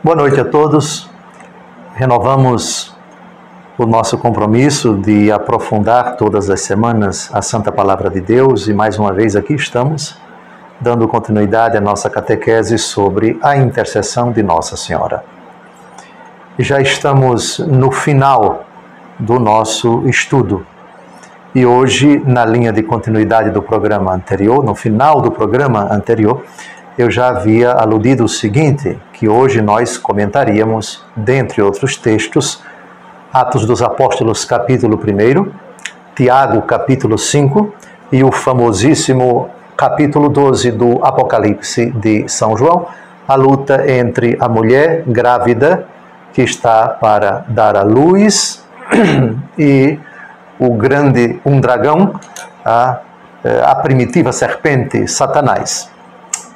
Boa noite a todos. Renovamos o nosso compromisso de aprofundar todas as semanas a Santa Palavra de Deus e mais uma vez aqui estamos dando continuidade à nossa catequese sobre a intercessão de Nossa Senhora. Já estamos no final do nosso estudo e hoje, na linha de continuidade do programa anterior, no final do programa anterior, eu já havia aludido o seguinte, que hoje nós comentaríamos, dentre outros textos, Atos dos Apóstolos, capítulo 1, Tiago, capítulo 5 e o famosíssimo capítulo 12 do Apocalipse de São João, a luta entre a mulher grávida que está para dar à luz e um dragão, a primitiva serpente, Satanás.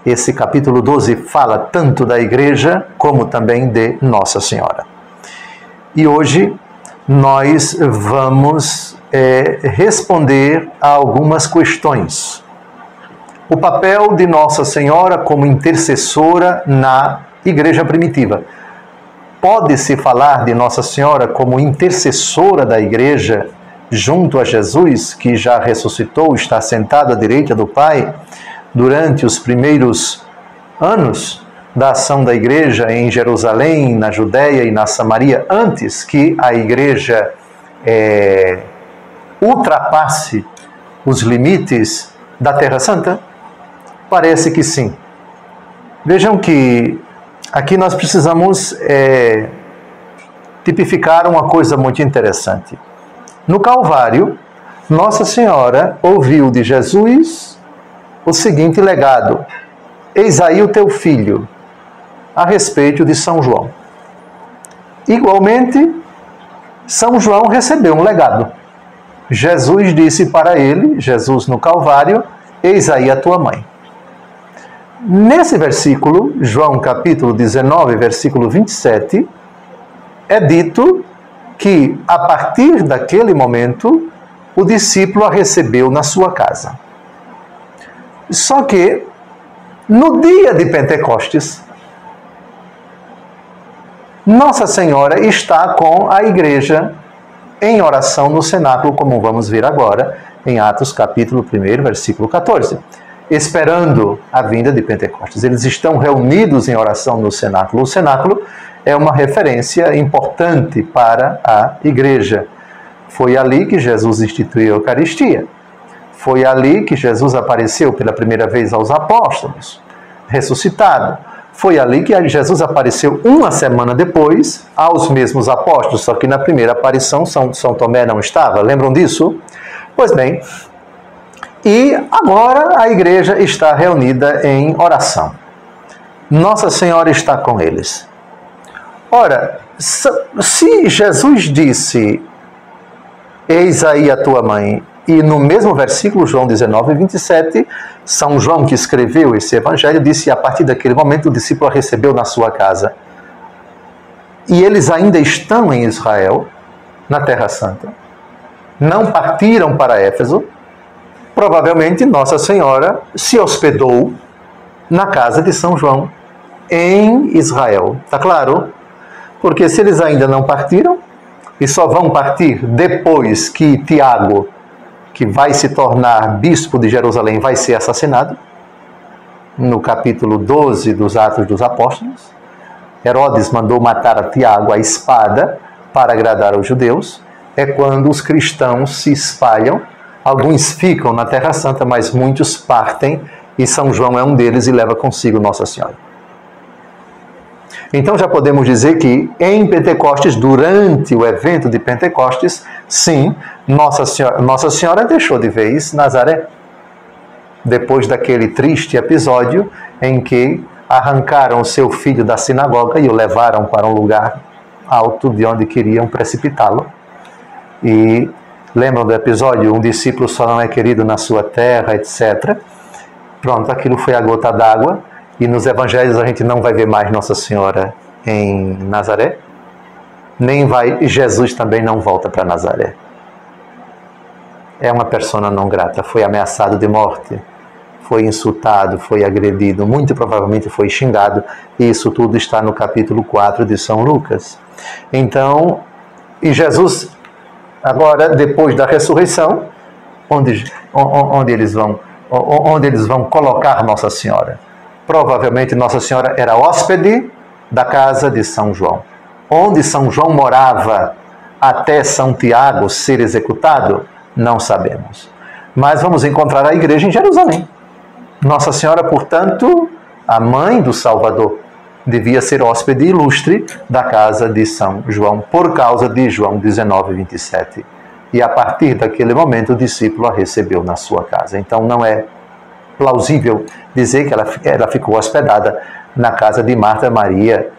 Esse capítulo 12 fala tanto da igreja como também de Nossa Senhora. E hoje nós vamos responder a algumas questões. O papel de Nossa Senhora como intercessora na igreja primitiva. Pode-se falar de Nossa Senhora como intercessora da igreja junto a Jesus, que já ressuscitou, está sentado à direita do Pai, durante os primeiros anos da ação da igreja em Jerusalém, na Judéia e na Samaria, antes que a igreja ultrapasse os limites da Terra Santa? Parece que sim. Vejam que aqui nós precisamos tipificar uma coisa muito interessante. No Calvário, Nossa Senhora ouviu de Jesus o seguinte legado: eis aí o teu filho, a respeito de São João. Igualmente, São João recebeu um legado. Jesus disse para ele, Jesus no Calvário, eis aí a tua mãe. Nesse versículo, João capítulo 19, versículo 27, é dito que, a partir daquele momento, o discípulo a recebeu na sua casa. Só que, no dia de Pentecostes, Nossa Senhora está com a igreja em oração no cenáculo, como vamos ver agora, em Atos capítulo 1, versículo 14, esperando a vinda de Pentecostes. Eles estão reunidos em oração no cenáculo. O cenáculo é uma referência importante para a igreja. Foi ali que Jesus instituiu a Eucaristia. Foi ali que Jesus apareceu pela primeira vez aos apóstolos, ressuscitado. Foi ali que Jesus apareceu uma semana depois aos mesmos apóstolos, só que na primeira aparição São Tomé não estava. Lembram disso? Pois bem, e agora a igreja está reunida em oração. Nossa Senhora está com eles. Ora, se Jesus disse, eis aí a tua mãe, e no mesmo versículo, João 19, 27, São João, que escreveu esse evangelho, disse, a partir daquele momento o discípulo a recebeu na sua casa. E eles ainda estão em Israel, na Terra Santa. Não partiram para Éfeso. Provavelmente Nossa Senhora se hospedou na casa de São João, em Israel. Está claro? Porque se eles ainda não partiram, e só vão partir depois que Tiago, que vai se tornar bispo de Jerusalém, vai ser assassinado, no capítulo 12 dos Atos dos Apóstolos, Herodes mandou matar a Tiago à espada para agradar aos judeus, é quando os cristãos se espalham, alguns ficam na Terra Santa, mas muitos partem, e São João é um deles e leva consigo Nossa Senhora. Então já podemos dizer que em Pentecostes, durante o evento de Pentecostes, sim, Nossa Senhora deixou de vez Nazaré. Depois daquele triste episódio em que arrancaram o seu filho da sinagoga e o levaram para um lugar alto de onde queriam precipitá-lo. E lembram do episódio? Um discípulo só não é querido na sua terra, etc. Pronto, aquilo foi a gota d'água. E nos evangelhos a gente não vai ver mais Nossa Senhora em Nazaré. Jesus também não volta para Nazaré. É uma persona não grata. Foi ameaçado de morte. foi insultado, foi agredido, muito provavelmente foi xingado, e isso tudo está no capítulo 4 de São Lucas. Então, e Jesus, agora, depois da ressurreição, onde eles vão colocar Nossa Senhora? Provavelmente Nossa Senhora era hóspede da casa de São João. Onde São João morava até São Tiago ser executado, não sabemos. Mas vamos encontrar a igreja em Jerusalém. Nossa Senhora, portanto, a mãe do Salvador, devia ser hóspede ilustre da casa de São João, por causa de João 19:27. E a partir daquele momento o discípulo a recebeu na sua casa. Então não é plausível dizer que ela ficou hospedada na casa de Marta, Maria,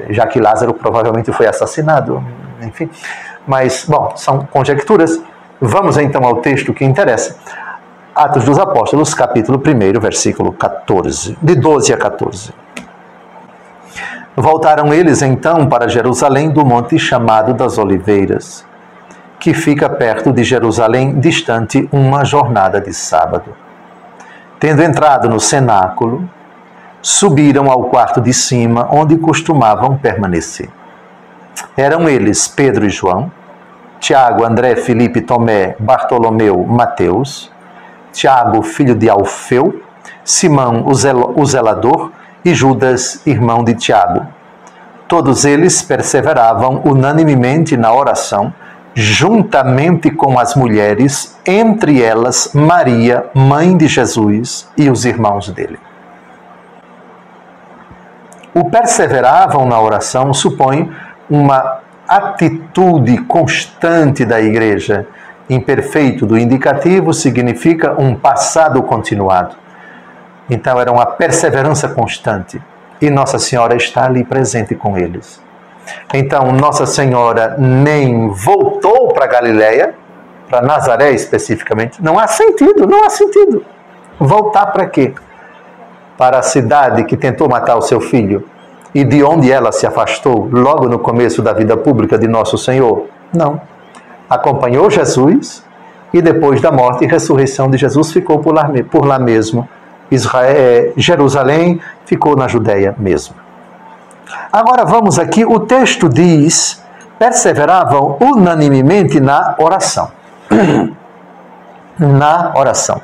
já que Lázaro provavelmente foi assassinado. Enfim, mas, bom, são conjecturas. Vamos então ao texto que interessa. Atos dos Apóstolos, capítulo 1, versículo 14, de 12 a 14. Voltaram eles então para Jerusalém do monte chamado das Oliveiras, que fica perto de Jerusalém, distante uma jornada de sábado. Tendo entrado no cenáculo, subiram ao quarto de cima, onde costumavam permanecer. Eram eles Pedro e João, Tiago, André, Filipe, Tomé, Bartolomeu, Mateus, Tiago, filho de Alfeu, Simão, o zelador, e Judas, irmão de Tiago. Todos eles perseveravam unanimemente na oração, juntamente com as mulheres, entre elas Maria, mãe de Jesus, e os irmãos dele. O perseveravam na oração supõe uma atitude constante da igreja. Imperfeito do indicativo significa um passado continuado. Então era uma perseverança constante. E Nossa Senhora está ali presente com eles. Então Nossa Senhora nem voltou para Galiléia, para Nazaré especificamente. Não há sentido. Voltar para quê? Para a cidade que tentou matar o seu filho e de onde ela se afastou logo no começo da vida pública de Nosso Senhor? Não. Acompanhou Jesus e depois da morte e ressurreição de Jesus ficou por lá mesmo. Jerusalém ficou na Judéia mesmo. Agora vamos aqui, o texto diz, perseveravam unanimemente na oração. Na oração.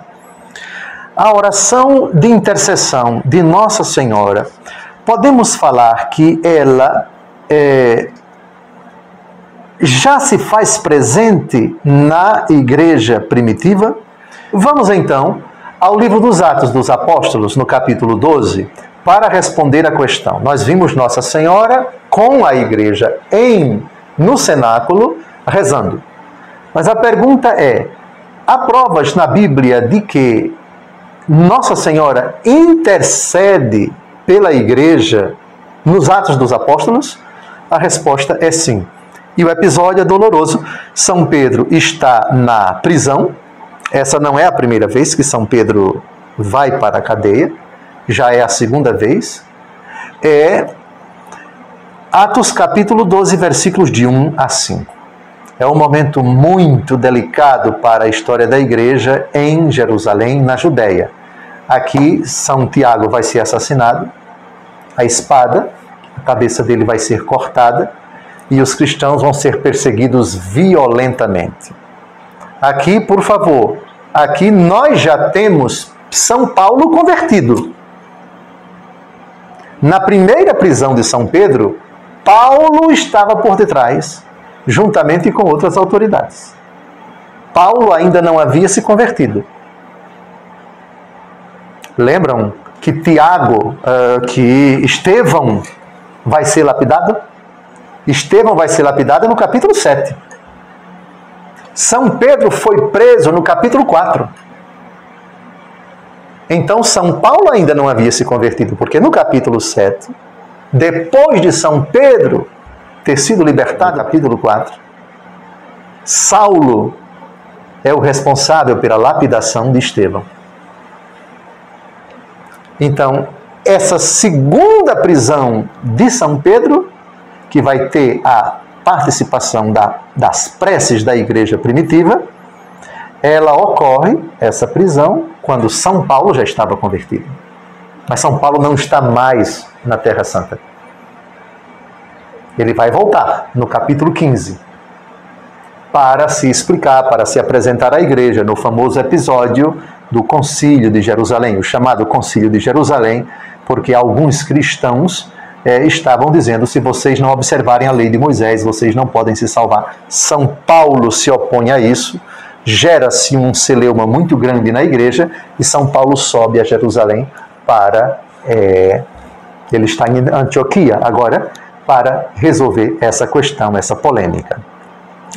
A oração de intercessão de Nossa Senhora, podemos falar que ela já se faz presente na igreja primitiva? Vamos então ao livro dos Atos dos Apóstolos, no capítulo 12, para responder a questão. Nós vimos Nossa Senhora com a igreja no cenáculo rezando. Mas a pergunta é, há provas na Bíblia de que Nossa Senhora intercede pela igreja nos Atos dos Apóstolos? A resposta é sim. E o episódio é doloroso. São Pedro está na prisão. Essa não é a primeira vez que São Pedro vai para a cadeia. Já é a segunda vez. Atos capítulo 12, versículos de 1 a 5. É um momento muito delicado para a história da igreja em Jerusalém, na Judéia. Aqui, São Tiago vai ser assassinado, a espada, a cabeça dele vai ser cortada, e os cristãos vão ser perseguidos violentamente. Aqui, por favor, aqui nós já temos São Paulo convertido. Na primeira prisão de São Pedro, Paulo estava por detrás, juntamente com outras autoridades. Paulo ainda não havia se convertido. Lembram que que Estevão vai ser lapidado? Estevão vai ser lapidado no capítulo 7. São Pedro foi preso no capítulo 4. Então São Paulo ainda não havia se convertido, porque no capítulo 7, depois de São Pedro ter sido libertado, no capítulo 4, Saulo é o responsável pela lapidação de Estevão. Então, essa segunda prisão de São Pedro, que vai ter a participação das preces da igreja primitiva, ela ocorre, essa prisão, quando São Paulo já estava convertido. Mas São Paulo não está mais na Terra Santa. Ele vai voltar no capítulo 15 para se explicar, para se apresentar à igreja no famoso episódio do Concílio de Jerusalém, o chamado Concílio de Jerusalém, porque alguns cristãos estavam dizendo: se vocês não observarem a lei de Moisés, vocês não podem se salvar. São Paulo se opõe a isso, gera-se um celeuma muito grande na igreja e São Paulo sobe a Jerusalém para... ele está em Antioquia agora, para resolver essa questão, essa polêmica.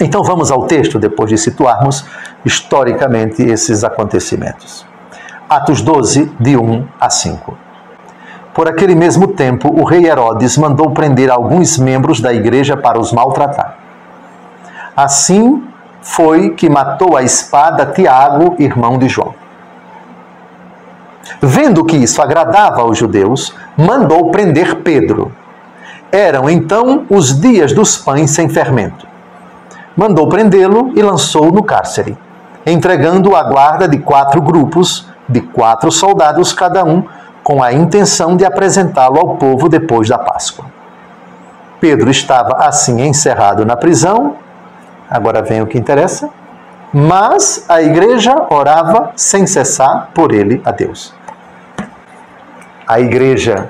Então vamos ao texto, depois de situarmos historicamente esses acontecimentos. Atos 12, de 1 a 5. Por aquele mesmo tempo, o rei Herodes mandou prender alguns membros da igreja para os maltratar. Assim foi que matou à espada Tiago, irmão de João. Vendo que isso agradava aos judeus, mandou prender Pedro. Eram então os dias dos pães sem fermento. Mandou prendê-lo e lançou-o no cárcere, entregando-o à guarda de 4 grupos, de 4 soldados cada um, com a intenção de apresentá-lo ao povo depois da Páscoa. Pedro estava assim encerrado na prisão, agora vem o que interessa, mas a igreja orava sem cessar por ele a Deus. A igreja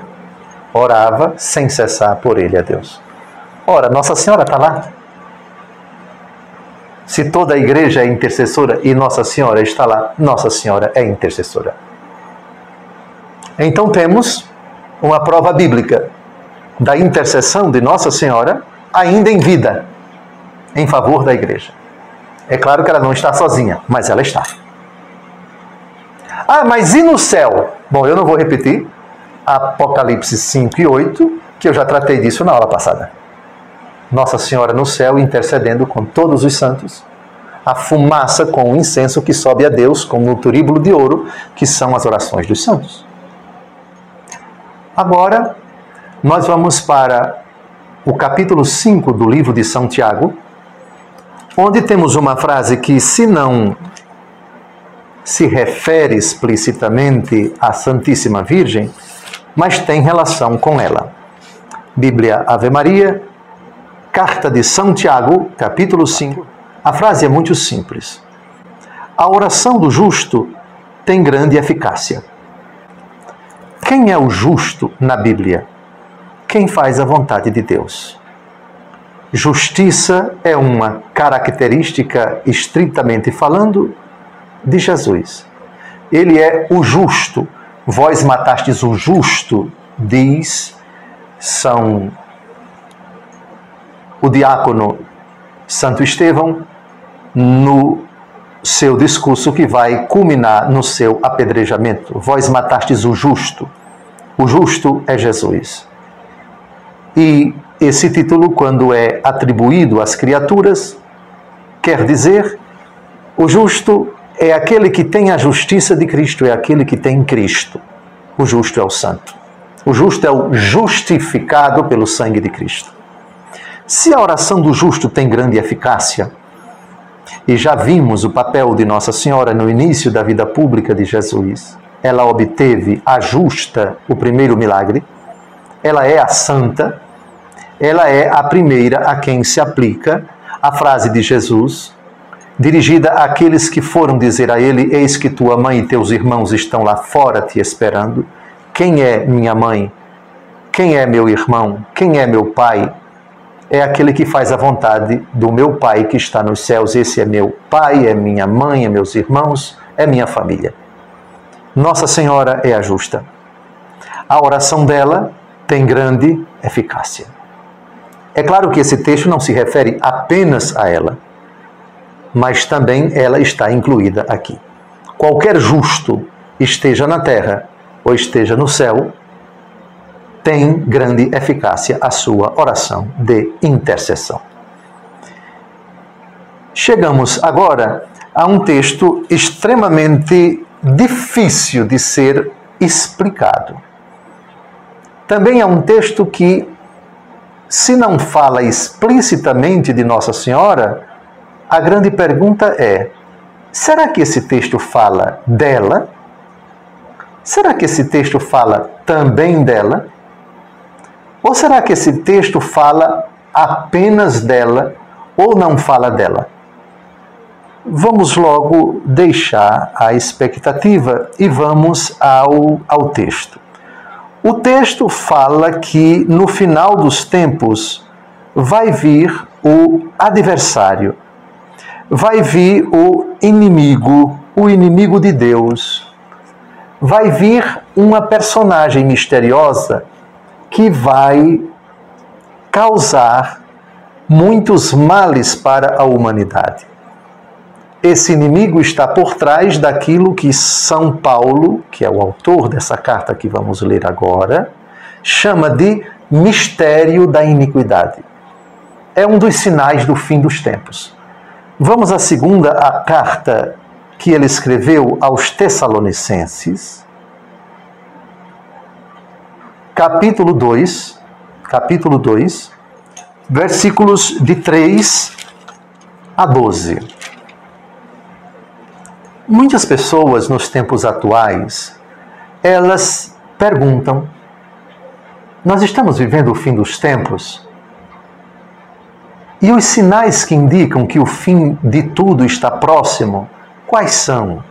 orava sem cessar por ele a Deus. Ora, Nossa Senhora está lá. Se toda a igreja é intercessora e Nossa Senhora está lá, Nossa Senhora é intercessora. Então temos uma prova bíblica da intercessão de Nossa Senhora ainda em vida, em favor da igreja. É claro que ela não está sozinha, mas ela está. Ah, mas e no céu? Bom, eu não vou repetir Apocalipse 5 e 8, que eu já tratei disso na aula passada. Nossa Senhora no céu intercedendo com todos os santos, a fumaça com o incenso que sobe a Deus, como no turíbulo de ouro, que são as orações dos santos. Agora, nós vamos para o capítulo 5 do livro de São Tiago, onde temos uma frase que, se não se refere explicitamente à Santíssima Virgem, mas tem relação com ela. Bíblia Ave Maria, Carta de São Tiago, capítulo 5. A frase é muito simples. A oração do justo tem grande eficácia. Quem é o justo na Bíblia? Quem faz a vontade de Deus. Justiça é uma característica, estritamente falando, de Jesus. Ele é o justo. Vós matastes o justo, diz o diácono Santo Estevão, no seu discurso que vai culminar no seu apedrejamento. Vós matastes o justo. O justo é Jesus. E esse título, quando é atribuído às criaturas, quer dizer, o justo é aquele que tem a justiça de Cristo, é aquele que tem Cristo. O justo é o santo. O justo é o justificado pelo sangue de Cristo. Se a oração do justo tem grande eficácia, e já vimos o papel de Nossa Senhora no início da vida pública de Jesus, ela obteve a justa, o primeiro milagre, ela é a santa, ela é a primeira a quem se aplica a frase de Jesus, dirigida àqueles que foram dizer a ele: eis que tua mãe e teus irmãos estão lá fora te esperando. Quem é minha mãe? Quem é meu irmão? Quem é meu pai? É aquele que faz a vontade do meu Pai que está nos céus. Esse é meu pai, é minha mãe, é meus irmãos, é minha família. Nossa Senhora é a justa. A oração dela tem grande eficácia. É claro que esse texto não se refere apenas a ela, mas também ela está incluída aqui. Qualquer justo, esteja na terra ou esteja no céu, tem grande eficácia a sua oração de intercessão. Chegamos agora a um texto extremamente difícil de ser explicado. Também é um texto que, se não fala explicitamente de Nossa Senhora, a grande pergunta é: será que esse texto fala dela? Será que esse texto fala também dela? Ou será que esse texto fala apenas dela ou não fala dela? Vamos logo deixar a expectativa e vamos ao texto. O texto fala que no final dos tempos vai vir o adversário, vai vir o inimigo de Deus, vai vir uma personagem misteriosa que vai causar muitos males para a humanidade. Esse inimigo está por trás daquilo que São Paulo, que é o autor dessa carta que vamos ler agora, chama de mistério da iniquidade. É um dos sinais do fim dos tempos. Vamos à segunda, a carta que ele escreveu aos Tessalonicenses, capítulo 2, versículos de 3 a 12. Muitas pessoas nos tempos atuais, elas perguntam: nós estamos vivendo o fim dos tempos? E os sinais que indicam que o fim de tudo está próximo, quais são?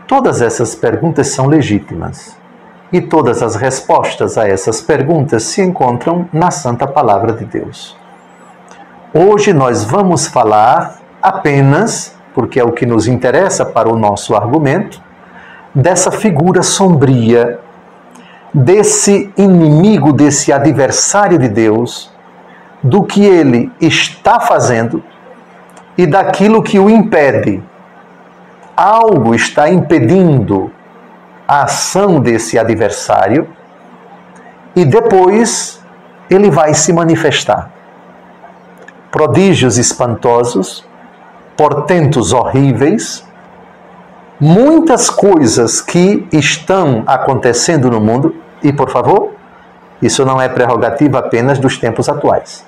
Todas essas perguntas são legítimas. E todas as respostas a essas perguntas se encontram na Santa Palavra de Deus. Hoje nós vamos falar apenas, porque é o que nos interessa para o nosso argumento, dessa figura sombria, desse inimigo, desse adversário de Deus, do que ele está fazendo e daquilo que o impede. Algo está impedindo a ação desse adversário e depois ele vai se manifestar. Prodígios espantosos, portentos horríveis, muitas coisas que estão acontecendo no mundo, e por favor, isso não é prerrogativa apenas dos tempos atuais.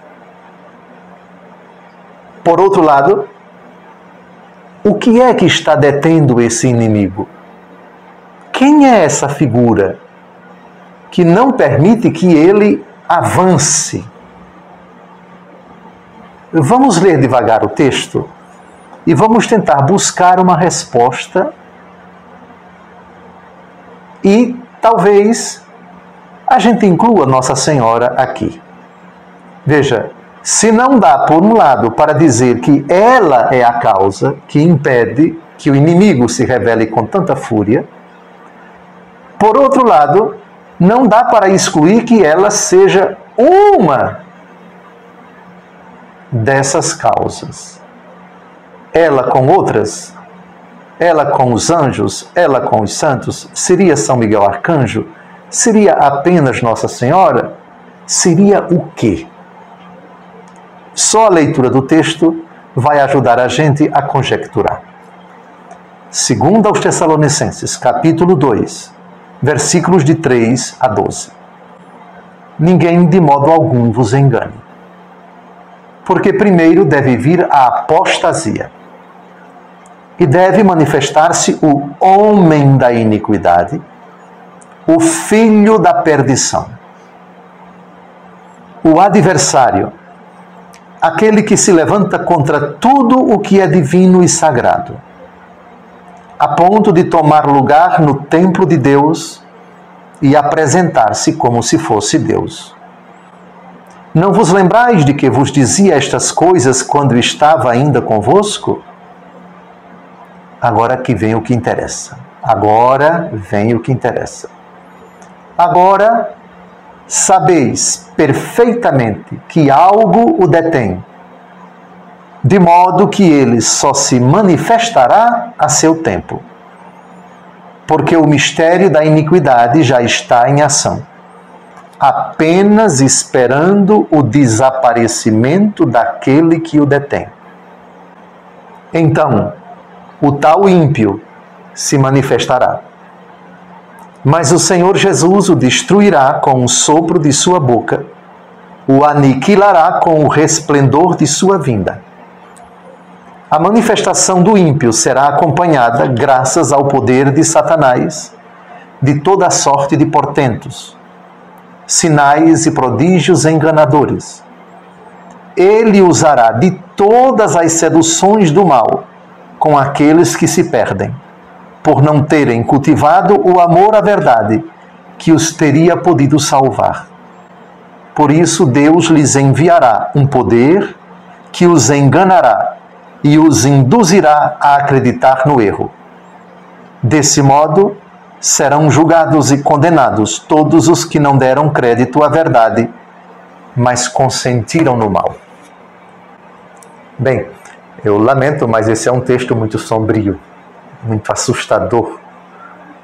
Por outro lado, o que é que está detendo esse inimigo? Quem é essa figura que não permite que ele avance? Vamos ler devagar o texto e vamos tentar buscar uma resposta e talvez a gente inclua Nossa Senhora aqui. Veja, se não dá, por um lado, para dizer que ela é a causa que impede que o inimigo se revele com tanta fúria, por outro lado, não dá para excluir que ela seja uma dessas causas. Ela com outras, ela com os anjos, ela com os santos, seria São Miguel Arcanjo? Seria apenas Nossa Senhora? Seria o quê? Só a leitura do texto vai ajudar a gente a conjecturar. Segundo aos Tessalonicenses, capítulo 2, versículos de 3 a 12. Ninguém de modo algum vos engane. Porque primeiro deve vir a apostasia. E deve manifestar-se o homem da iniquidade, o filho da perdição, o adversário, aquele que se levanta contra tudo o que é divino e sagrado, a ponto de tomar lugar no templo de Deus e apresentar-se como se fosse Deus. Não vos lembrais de que vos dizia estas coisas quando estava ainda convosco? Agora que vem o que interessa. Agora vem o que interessa. Agora sabeis perfeitamente que algo o detém, de modo que ele só se manifestará a seu tempo. Porque o mistério da iniquidade já está em ação, apenas esperando o desaparecimento daquele que o detém. Então, o tal ímpio se manifestará. Mas o Senhor Jesus o destruirá com o sopro de sua boca, o aniquilará com o resplendor de sua vinda. A manifestação do ímpio será acompanhada, graças ao poder de Satanás, de toda sorte de portentos, sinais e prodígios enganadores. Ele usará de todas as seduções do mal com aqueles que se perdem, por não terem cultivado o amor à verdade, que os teria podido salvar. Por isso Deus lhes enviará um poder que os enganará e os induzirá a acreditar no erro. Desse modo, serão julgados e condenados todos os que não deram crédito à verdade, mas consentiram no mal. Bem, eu lamento, mas esse é um texto muito sombrio, muito assustador.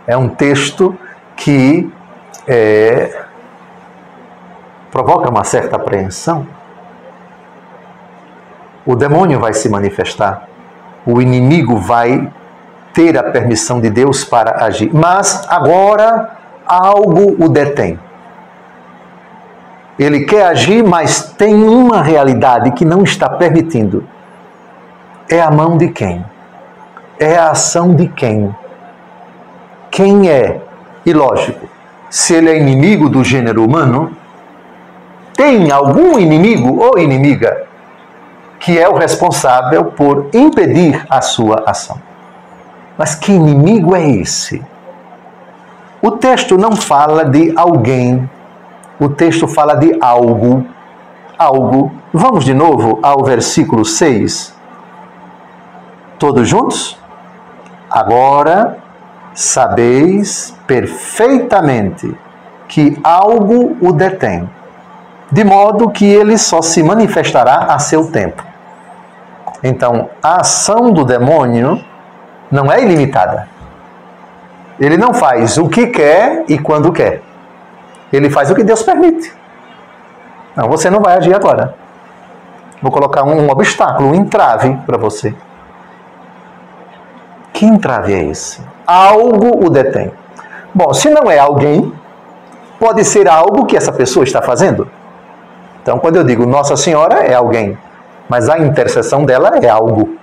É um texto que provoca uma certa apreensão. O demônio vai se manifestar, o inimigo vai ter a permissão de Deus para agir, mas agora algo o detém. Ele quer agir, mas tem uma realidade que não está permitindo. É a mão de quem? É a ação de quem? Quem é? E lógico, se ele é inimigo do gênero humano, tem algum inimigo ou inimiga que é o responsável por impedir a sua ação. Mas que inimigo é esse? O texto não fala de alguém, o texto fala de algo. Algo. Vamos de novo ao versículo 6. Todos juntos? Agora sabeis perfeitamente que algo o detém, de modo que ele só se manifestará a seu tempo. Então, a ação do demônio não é ilimitada. Ele não faz o que quer e quando quer. Ele faz o que Deus permite. Não, você não vai agir agora. Vou colocar um obstáculo, um entrave para você. Que entrave é esse? Algo o detém. Bom, se não é alguém, pode ser algo que essa pessoa está fazendo. Então, quando eu digo Nossa Senhora, é alguém. Mas a intercessão dela é algo.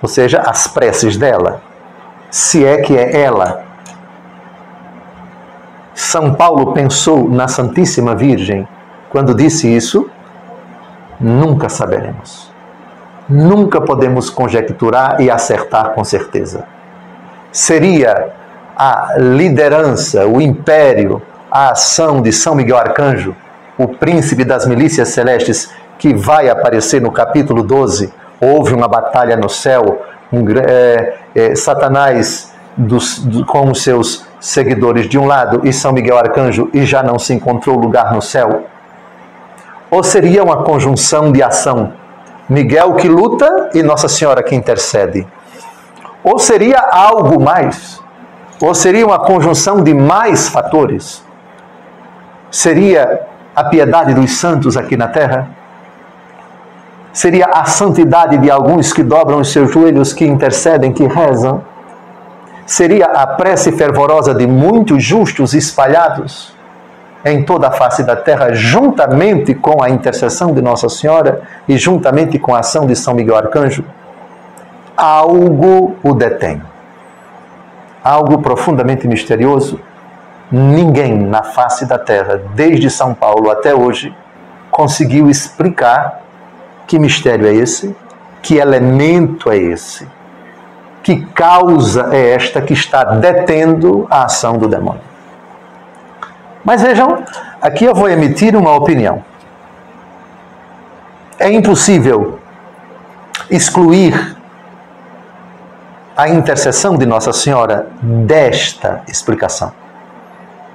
Ou seja, as preces dela. Se é que é ela. São Paulo pensou na Santíssima Virgem quando disse isso? Nunca saberemos. Nunca podemos conjecturar e acertar com certeza. Seria a liderança, o império, a ação de São Miguel Arcanjo, o príncipe das milícias celestes, que vai aparecer no capítulo 12. Houve uma batalha no céu, Satanás com os seus seguidores de um lado e São Miguel Arcanjo, e já não se encontrou lugar no céu? Ou seria uma conjunção de ação? Miguel que luta e Nossa Senhora que intercede? Ou seria algo mais? Ou seria uma conjunção de mais fatores? Seria a piedade dos santos aqui na terra? Seria a santidade de alguns que dobram os seus joelhos, que intercedem, que rezam? Seria a prece fervorosa de muitos justos espalhados em toda a face da terra, juntamente com a intercessão de Nossa Senhora e juntamente com a ação de São Miguel Arcanjo? Algo o detém. Algo profundamente misterioso. Ninguém na face da terra, desde São Paulo até hoje, conseguiu explicar que mistério é esse, que elemento é esse, que causa é esta que está detendo a ação do demônio. Mas vejam, aqui eu vou emitir uma opinião. É impossível excluir a intercessão de Nossa Senhora desta explicação,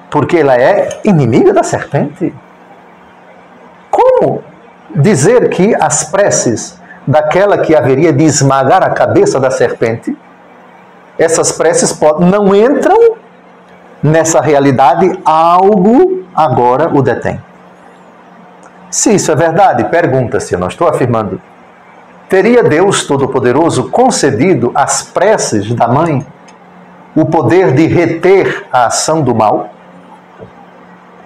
porque ela é inimiga da serpente. Como dizer que as preces daquela que haveria de esmagar a cabeça da serpente, essas preces não entram nessa realidade, algo agora o detém? Se isso é verdade, pergunta-se, eu não estou afirmando, teria Deus Todo-Poderoso concedido às preces da mãe o poder de reter a ação do mal?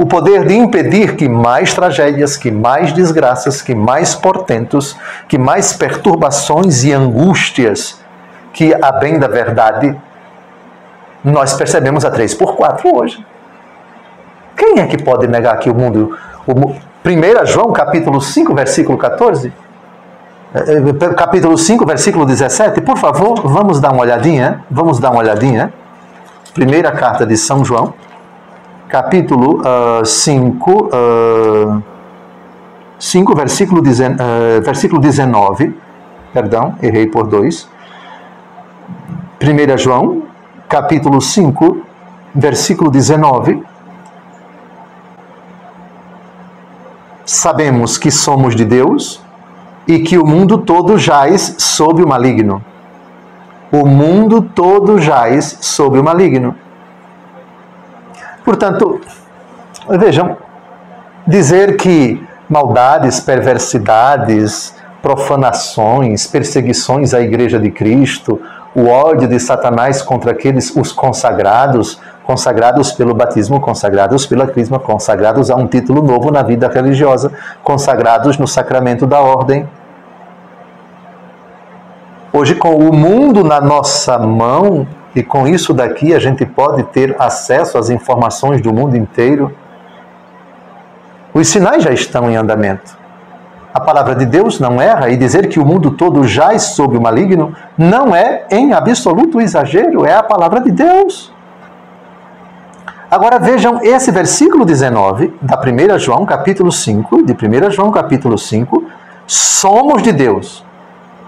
o poder de impedir que mais tragédias, que mais desgraças, que mais portentos, que mais perturbações e angústias, que, a bem da verdade, nós percebemos a 3x4 hoje. Quem é que pode negar que o mundo... 1 João, capítulo 5, versículo 14... Capítulo 5, versículo 17, por favor, vamos dar uma olhadinha. Vamos dar uma olhadinha. Primeira carta de São João, capítulo 5, versículo 19. Perdão, errei por 2. 1 João, capítulo 5, versículo 19. Sabemos que somos de Deus e que o mundo todo jaz sob o maligno. O mundo todo jaz sob o maligno. Portanto, vejam, dizer que maldades, perversidades, profanações, perseguições à Igreja de Cristo, o ódio de Satanás contra aqueles, os consagrados, consagrados pelo batismo, consagrados pela crisma, consagrados a um título novo na vida religiosa, consagrados no sacramento da ordem. Hoje, com o mundo na nossa mão, e com isso daqui a gente pode ter acesso às informações do mundo inteiro, os sinais já estão em andamento. A palavra de Deus não erra, e dizer que o mundo todo jaz sob o maligno não é em absoluto exagero, é a palavra de Deus. Agora vejam esse versículo 19 da 1 João capítulo 5, de 1 João capítulo 5, somos de Deus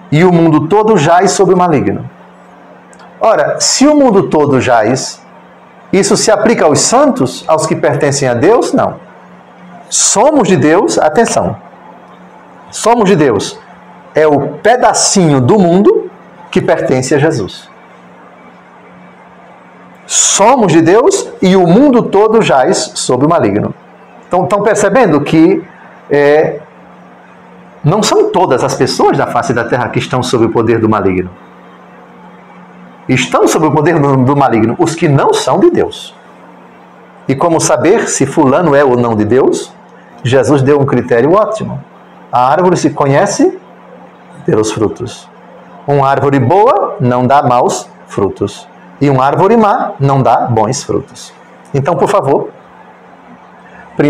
e o mundo todo jaz sob o maligno. Ora, se o mundo todo jaz, isso se aplica aos santos, aos que pertencem a Deus? Não. Somos de Deus, atenção, somos de Deus é o pedacinho do mundo que pertence a Jesus. Somos de Deus e o mundo todo jaz sob o maligno. Então, estão percebendo que não são todas as pessoas da face da terra que estão sob o poder do maligno. Estão sob o poder do maligno os que não são de Deus. E como saber se fulano é ou não de Deus? Jesus deu um critério ótimo. A árvore se conhece pelos frutos. Uma árvore boa não dá maus frutos. E uma árvore má não dá bons frutos. Então, por favor, 1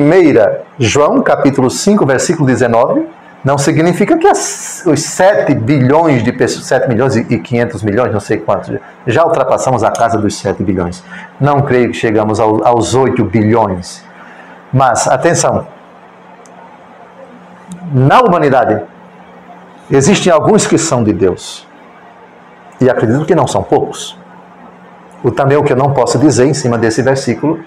João, capítulo 5, versículo 19, não significa que os 7 bilhões de pessoas, 7 milhões e 500 milhões, não sei quantos, já ultrapassamos a casa dos 7 bilhões. Não creio que chegamos aos 8 bilhões. Mas, atenção, na humanidade, existem alguns que são de Deus. E acredito que não são poucos. Também o que eu não posso dizer em cima desse versículo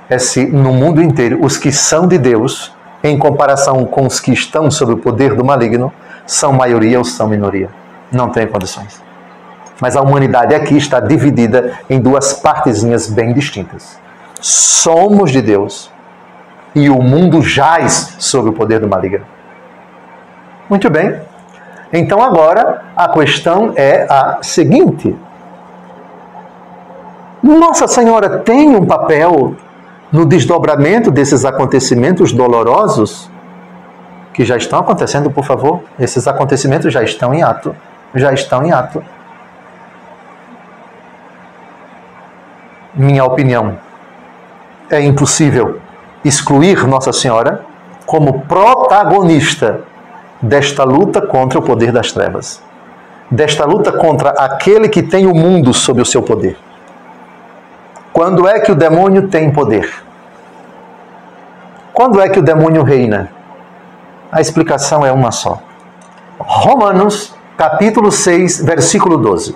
é se no mundo inteiro os que são de Deus, em comparação com os que estão sob o poder do maligno, são maioria ou são minoria. Não tem condições. Mas a humanidade aqui está dividida em duas partezinhas bem distintas. Somos de Deus e o mundo jaz sob o poder do maligno. Muito bem. Então agora a questão é a seguinte: Nossa Senhora tem um papel no desdobramento desses acontecimentos dolorosos que já estão acontecendo, por favor? Esses acontecimentos já estão em ato. Já estão em ato. Minha opinião, é impossível excluir Nossa Senhora como protagonista desta luta contra o poder das trevas. Desta luta contra aquele que tem o mundo sob o seu poder. Quando é que o demônio tem poder? Quando é que o demônio reina? A explicação é uma só. Romanos, capítulo 6, versículo 12.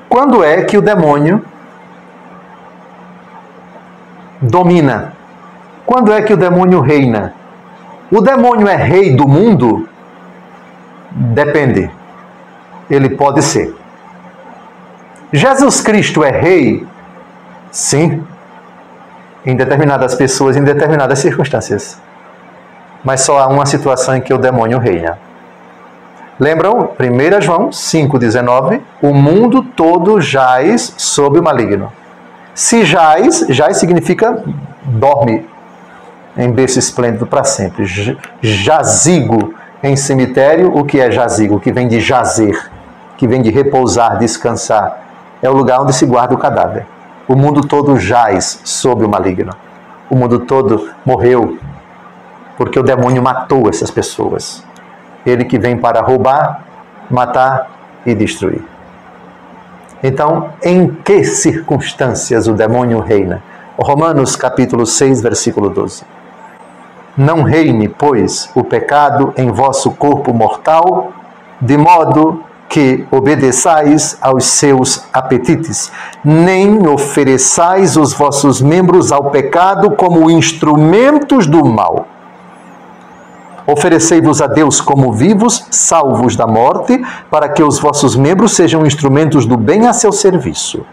Quando é que o demônio domina? Quando é que o demônio reina? O demônio é rei do mundo? Depende. Ele pode ser. Jesus Cristo é rei? Sim, em determinadas pessoas, em determinadas circunstâncias. Mas só há uma situação em que o demônio reina. Lembram? 1 João 5,19. O mundo todo jaz sob o maligno. Se jaz significa dorme. em berço esplêndido para sempre. Jazigo em cemitério, o que é jazigo? Que vem de jazer, que vem de repousar, descansar. É o lugar onde se guarda o cadáver. O mundo todo jaz sob o maligno. O mundo todo morreu porque o demônio matou essas pessoas. Ele que vem para roubar, matar e destruir. Então, em que circunstâncias o demônio reina? Romanos capítulo 6, versículo 12. Não reine, pois, o pecado em vosso corpo mortal, de modo que obedeçais aos seus apetites, nem ofereçais os vossos membros ao pecado como instrumentos do mal. Oferecei-vos a Deus como vivos, salvos da morte, para que os vossos membros sejam instrumentos do bem a seu serviço.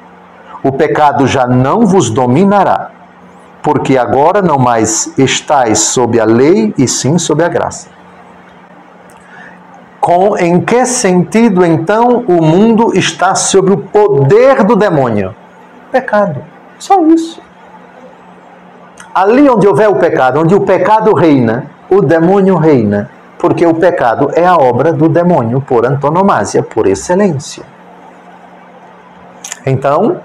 O pecado já não vos dominará, porque agora não mais estáis sob a lei, e sim sob a graça. Em que sentido, então, o mundo está sob o poder do demônio? Pecado. Só isso. Ali onde houver o pecado, onde o pecado reina, o demônio reina, porque o pecado é a obra do demônio por antonomasia, por excelência. Então,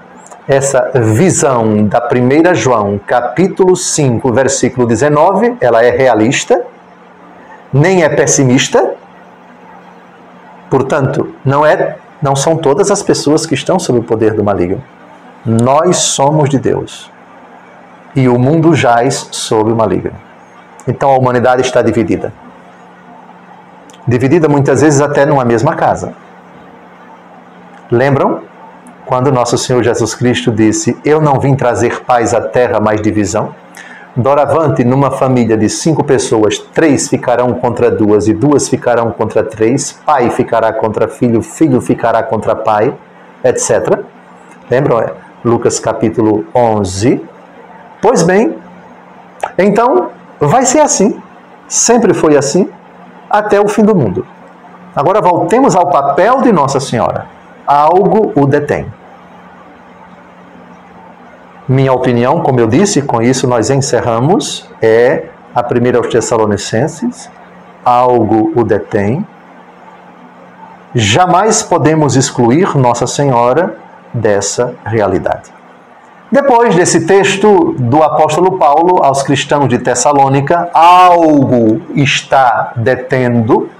essa visão da 1 João, capítulo 5, versículo 19, ela é realista, nem é pessimista. Portanto, não são todas as pessoas que estão sob o poder do maligno. Nós somos de Deus. E o mundo jaz sob o maligno. Então a humanidade está dividida. Dividida muitas vezes até numa mesma casa. Lembram? Quando nosso Senhor Jesus Cristo disse: eu não vim trazer paz à terra, mas divisão. Doravante, numa família de 5 pessoas, 3 ficarão contra 2 e 2 ficarão contra 3, pai ficará contra filho, filho ficará contra pai, etc. Lembram? Lucas capítulo 11. Pois bem, então vai ser assim, sempre foi assim, até o fim do mundo. Agora voltemos ao papel de Nossa Senhora. Algo o detém. Minha opinião, como eu disse, com isso nós encerramos, é a 1 aos Tessalonicenses, algo o detém. Jamais podemos excluir Nossa Senhora dessa realidade. Depois desse texto do apóstolo Paulo aos cristãos de Tessalônica, algo está detendo,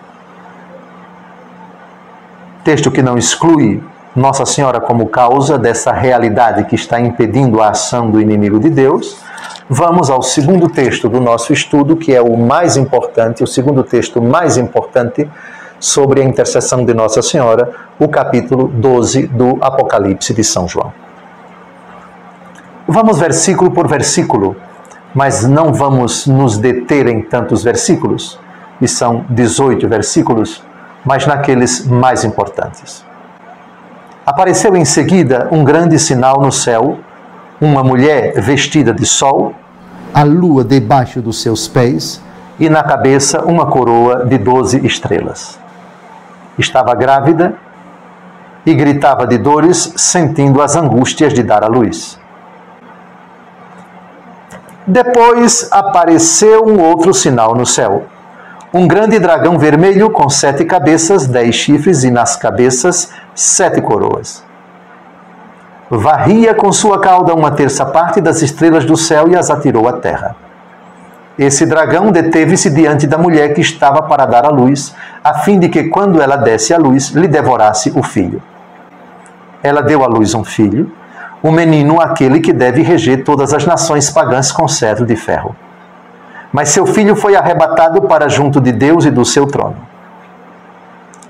texto que não exclui Nossa Senhora como causa dessa realidade que está impedindo a ação do inimigo de Deus. Vamos ao segundo texto do nosso estudo, que é o mais importante, o segundo texto mais importante sobre a intercessão de Nossa Senhora, o capítulo 12 do Apocalipse de São João. Vamos versículo por versículo, mas não vamos nos deter em tantos versículos, e são 18 versículos, mas naqueles mais importantes. Apareceu em seguida um grande sinal no céu, uma mulher vestida de sol, a lua debaixo dos seus pés, e na cabeça uma coroa de 12 estrelas. Estava grávida e gritava de dores, sentindo as angústias de dar à luz. Depois apareceu um outro sinal no céu. Um grande dragão vermelho com 7 cabeças, 10 chifres e nas cabeças 7 coroas. Varria com sua cauda 1/3 das estrelas do céu e as atirou à terra. Esse dragão deteve-se diante da mulher que estava para dar à luz, a fim de que, quando ela desse à luz, lhe devorasse o filho. Ela deu à luz um filho, um menino, aquele que deve reger todas as nações pagãs com cetro de ferro. Mas seu filho foi arrebatado para junto de Deus e do seu trono.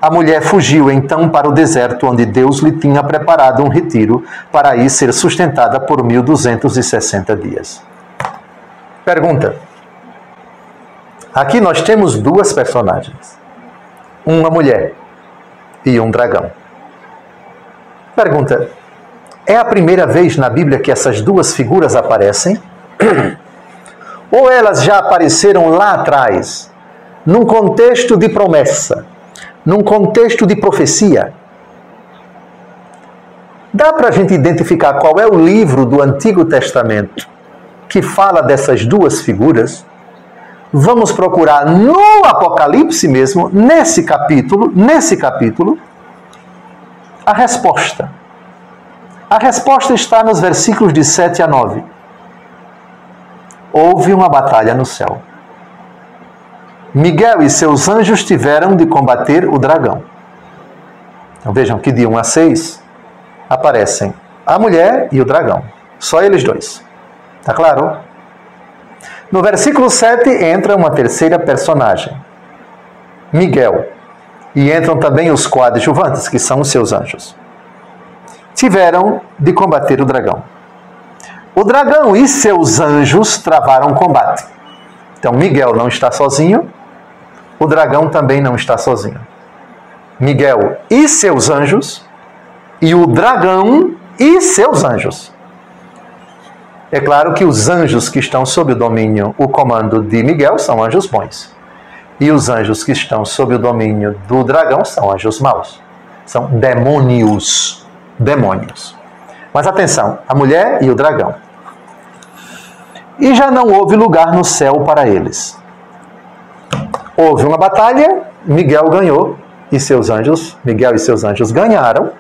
A mulher fugiu então para o deserto, onde Deus lhe tinha preparado um retiro para aí ser sustentada por 1260 dias. Pergunta. Aqui nós temos 2 personagens. Uma mulher e um dragão. Pergunta. É a primeira vez na Bíblia que essas 2 figuras aparecem? Ou elas já apareceram lá atrás, num contexto de promessa, num contexto de profecia? Dá para a gente identificar qual é o livro do Antigo Testamento que fala dessas 2 figuras? vamos procurar no Apocalipse mesmo, nesse capítulo, a resposta. A resposta está nos versículos de 7 a 9. Houve uma batalha no céu. Miguel e seus anjos tiveram de combater o dragão. Então vejam que de 1 a 6 aparecem a mulher e o dragão. Só eles dois. Está claro? No versículo 7 entra uma terceira personagem, Miguel. E entram também os coadjuvantes, que são os seus anjos. Tiveram de combater o dragão. O dragão e seus anjos travaram combate. Então Miguel não está sozinho, o dragão também não está sozinho. Miguel e seus anjos, e o dragão e seus anjos. É claro que os anjos que estão sob o domínio, o comando de Miguel, são anjos bons. E os anjos que estão sob o domínio do dragão são anjos maus. São demônios. Demônios. Mas atenção, a mulher e o dragão. E já não houve lugar no céu para eles. Houve uma batalha, Miguel ganhou, e seus anjos, Miguel e seus anjos ganharam.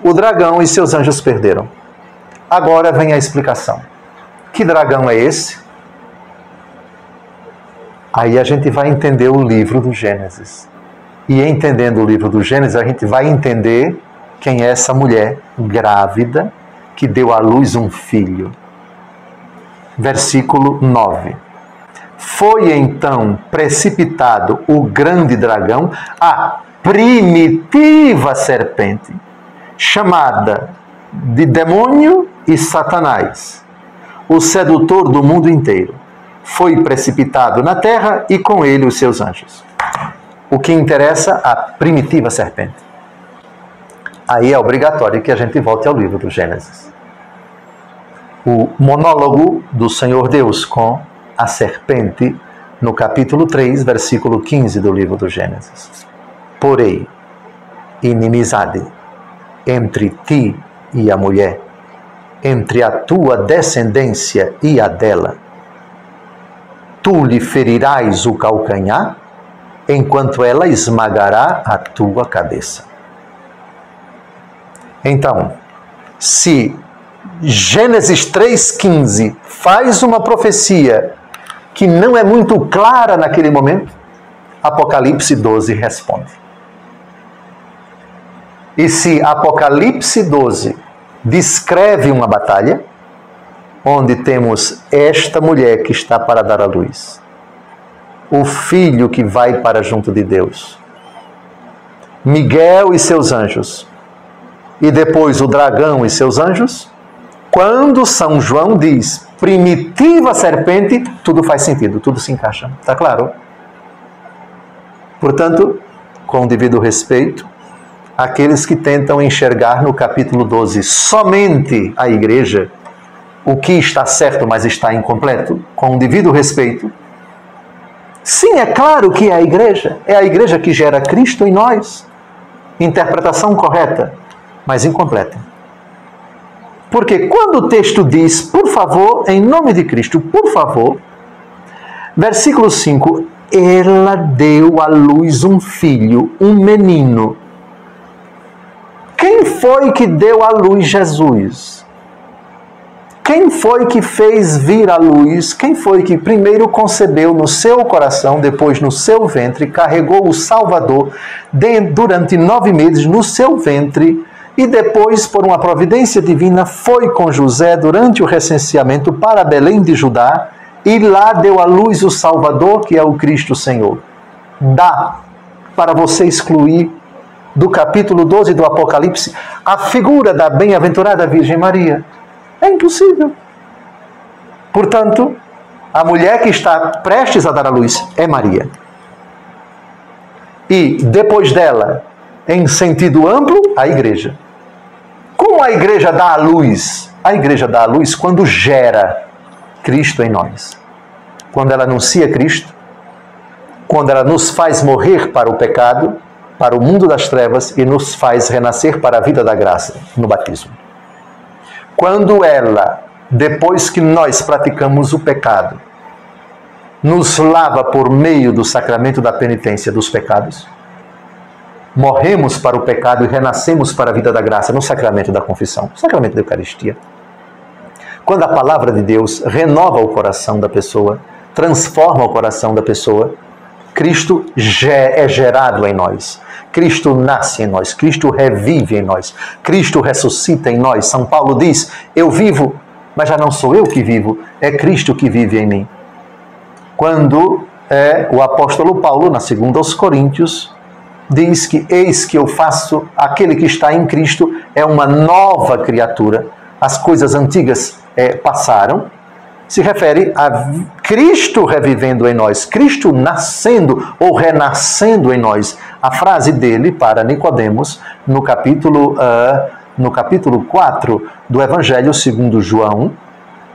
O dragão e seus anjos perderam. Agora vem a explicação. Que dragão é esse? Aí a gente vai entender o livro do Gênesis. E entendendo o livro do Gênesis, a gente vai entender quem é essa mulher grávida que deu à luz um filho. Versículo 9. Foi então precipitado o grande dragão, a primitiva serpente, chamada de demônio e Satanás, o sedutor do mundo inteiro. Foi precipitado na terra e com ele os seus anjos. O que interessa, a primitiva serpente. Aí é obrigatório que a gente volte ao livro do Gênesis. O monólogo do Senhor Deus com a serpente, no capítulo 3, versículo 15 do livro do Gênesis. Porém, inimizade entre ti e a mulher, entre a tua descendência e a dela. Tu lhe ferirás o calcanhar, enquanto ela esmagará a tua cabeça. Então, se Gênesis 3,15 faz uma profecia que não é muito clara naquele momento, Apocalipse 12 responde. E se Apocalipse 12 descreve uma batalha, onde temos esta mulher que está para dar à luz, o filho que vai para junto de Deus, Miguel e seus anjos, e depois o dragão e seus anjos, quando São João diz primitiva serpente, tudo faz sentido, tudo se encaixa. Está claro? Portanto, com o devido respeito, aqueles que tentam enxergar no capítulo 12 somente a igreja, o que está certo, mas está incompleto, com o devido respeito, sim, é claro que é a igreja que gera Cristo em nós. Interpretação correta, mas incompleta. Porque quando o texto diz, por favor, em nome de Cristo, por favor, versículo 5, ela deu à luz um filho, um menino. Quem foi que deu à luz Jesus? Quem foi que fez vir à luz? Quem foi que primeiro concebeu no seu coração, depois no seu ventre, carregou o Salvador durante 9 meses no seu ventre e depois, por uma providência divina, foi com José durante o recenseamento para Belém de Judá e lá deu à luz o Salvador, que é o Cristo Senhor. Dá para você excluir do capítulo 12 do Apocalipse a figura da bem-aventurada Virgem Maria. É impossível. Portanto, a mulher que está prestes a dar à luz é Maria. E depois dela, em sentido amplo, a igreja. Como a igreja dá à luz? A igreja dá à luz quando gera Cristo em nós. Quando ela anuncia Cristo, quando ela nos faz morrer para o pecado, para o mundo das trevas e nos faz renascer para a vida da graça no batismo. Quando ela, depois que nós praticamos o pecado, nos lava por meio do sacramento da penitência dos pecados. Morremos para o pecado e renascemos para a vida da graça no sacramento da confissão, no sacramento da Eucaristia. Quando a palavra de Deus renova o coração da pessoa, transforma o coração da pessoa, Cristo é gerado em nós. Cristo nasce em nós. Cristo revive em nós. Cristo ressuscita em nós. São Paulo diz, eu vivo, mas já não sou eu que vivo, é Cristo que vive em mim. Quando o apóstolo Paulo, na 2 aos Coríntios, diz que eis que eu faço, aquele que está em Cristo é uma nova criatura. As coisas antigas passaram, se refere a Cristo revivendo em nós, Cristo nascendo ou renascendo em nós. A frase dele para Nicodemos, no capítulo 4 do Evangelho segundo João,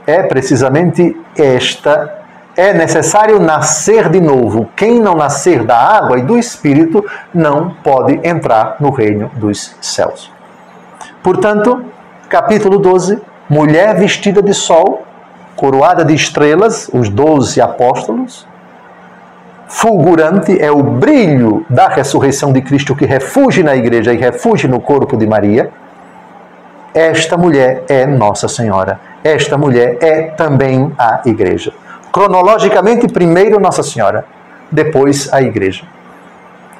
é precisamente esta: é necessário nascer de novo. Quem não nascer da água e do Espírito não pode entrar no reino dos céus. Portanto, capítulo 12, mulher vestida de sol, coroada de estrelas, os 12 apóstolos. Fulgurante é o brilho da ressurreição de Cristo que refugia na igreja e refugia no corpo de Maria. Esta mulher é Nossa Senhora. Esta mulher é também a igreja. Cronologicamente, primeiro Nossa Senhora, depois a igreja.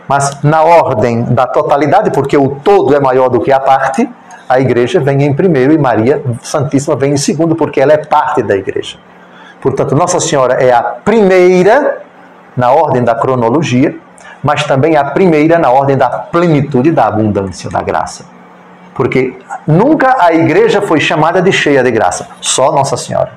Mas na ordem da totalidade, porque o todo é maior do que a parte, a igreja vem em primeiro e Maria Santíssima vem em segundo, porque ela é parte da igreja. Portanto, Nossa Senhora é a primeira na ordem da cronologia, mas também a primeira na ordem da plenitude, da abundância, da graça. Porque nunca a igreja foi chamada de cheia de graça, só Nossa Senhora.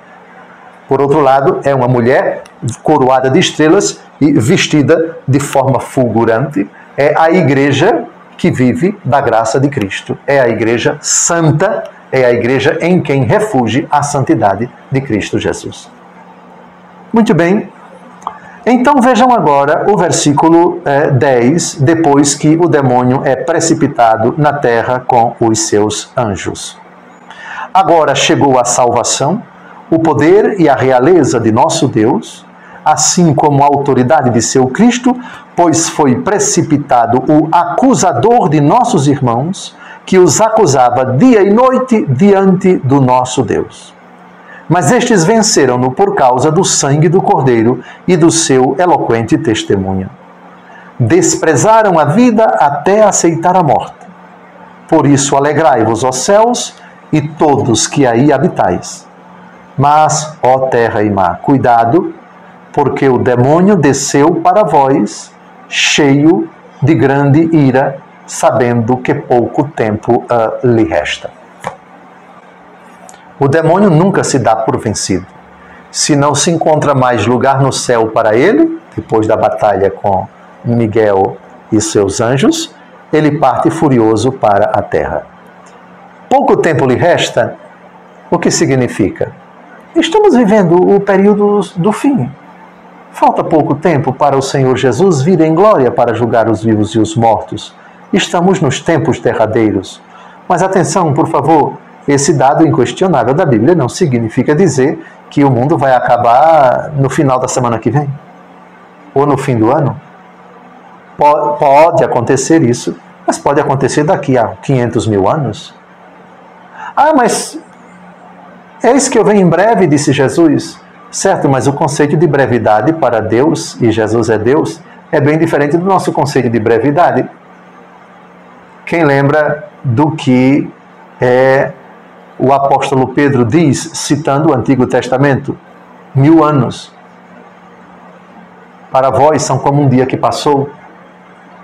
Por outro lado, é uma mulher coroada de estrelas e vestida de forma fulgurante. É a igreja que vive da graça de Cristo. É a igreja santa, é a igreja em quem refugia a santidade de Cristo Jesus. Muito bem. Então vejam agora o versículo 10, depois que o demônio é precipitado na terra com os seus anjos. Agora chegou a salvação, o poder e a realeza de nosso Deus, assim como a autoridade de seu Cristo, pois foi precipitado o acusador de nossos irmãos, que os acusava dia e noite diante do nosso Deus. Mas estes venceram-no por causa do sangue do Cordeiro e do seu eloquente testemunho. Desprezaram a vida até aceitar a morte. Por isso alegrai-vos, ó céus, e todos que aí habitais. Mas, ó terra e mar, cuidado, porque o demônio desceu para vós, cheio de grande ira, sabendo que pouco tempo lhe resta. O demônio nunca se dá por vencido. Se não se encontra mais lugar no céu para ele, depois da batalha com Miguel e seus anjos, ele parte furioso para a terra. Pouco tempo lhe resta, o que significa? Estamos vivendo o período do fim. Falta pouco tempo para o Senhor Jesus vir em glória para julgar os vivos e os mortos. Estamos nos tempos derradeiros. Mas atenção, por favor, esse dado inquestionável da Bíblia não significa dizer que o mundo vai acabar no final da semana que vem ou no fim do ano. Pode acontecer isso, mas pode acontecer daqui a 500 mil anos. Ah, mas eis que eu venho em breve, disse Jesus. Certo, mas o conceito de brevidade para Deus, e Jesus é Deus, é bem diferente do nosso conceito de brevidade. Quem lembra do que o apóstolo Pedro diz, citando o Antigo Testamento? 1000 anos. Para vós são como um dia que passou,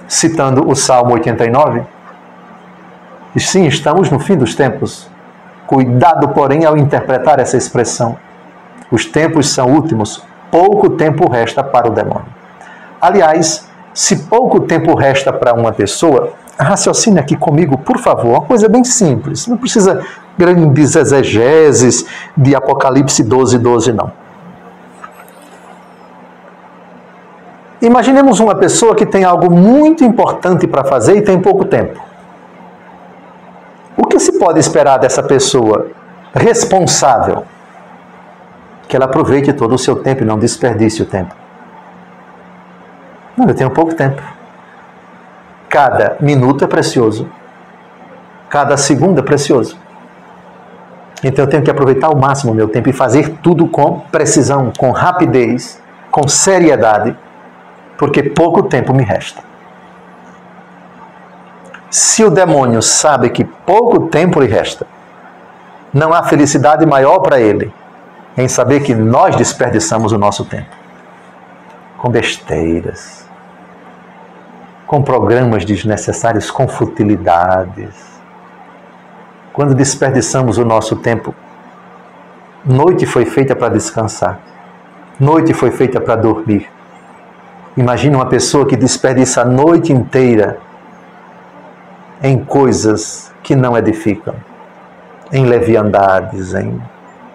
citando o Salmo 89. E sim, estamos no fim dos tempos. Cuidado, porém, ao interpretar essa expressão. Os tempos são últimos, pouco tempo resta para o demônio. Aliás, se pouco tempo resta para uma pessoa, raciocine aqui comigo, por favor, uma coisa bem simples. Não precisa grandes exegeses de Apocalipse 12:12, não. Imaginemos uma pessoa que tem algo muito importante para fazer e tem pouco tempo. O que se pode esperar dessa pessoa responsável? que ela aproveite todo o seu tempo e não desperdice o tempo. Não, eu tenho pouco tempo. Cada minuto é precioso. Cada segundo é precioso. Então eu tenho que aproveitar ao máximo o meu tempo e fazer tudo com precisão, com rapidez, com seriedade, porque pouco tempo me resta. Se o demônio sabe que pouco tempo lhe resta, não há felicidade maior para ele em saber que nós desperdiçamos o nosso tempo com besteiras, com programas desnecessários, com futilidades. Quando desperdiçamos o nosso tempo, noite foi feita para descansar, noite foi feita para dormir. Imagina uma pessoa que desperdiça a noite inteira em coisas que não edificam, em leviandades, em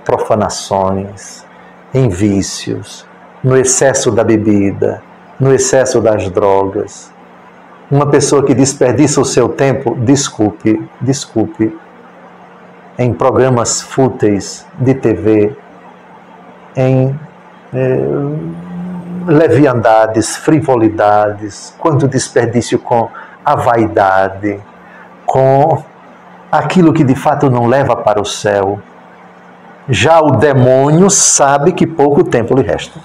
profanações, em vícios, no excesso da bebida, no excesso das drogas. Uma pessoa que desperdiça o seu tempo, desculpe, em programas fúteis de TV, em leviandades, frivolidades, quanto desperdício com a vaidade, com aquilo que de fato não leva para o céu. Já o demônio sabe que pouco tempo lhe resta.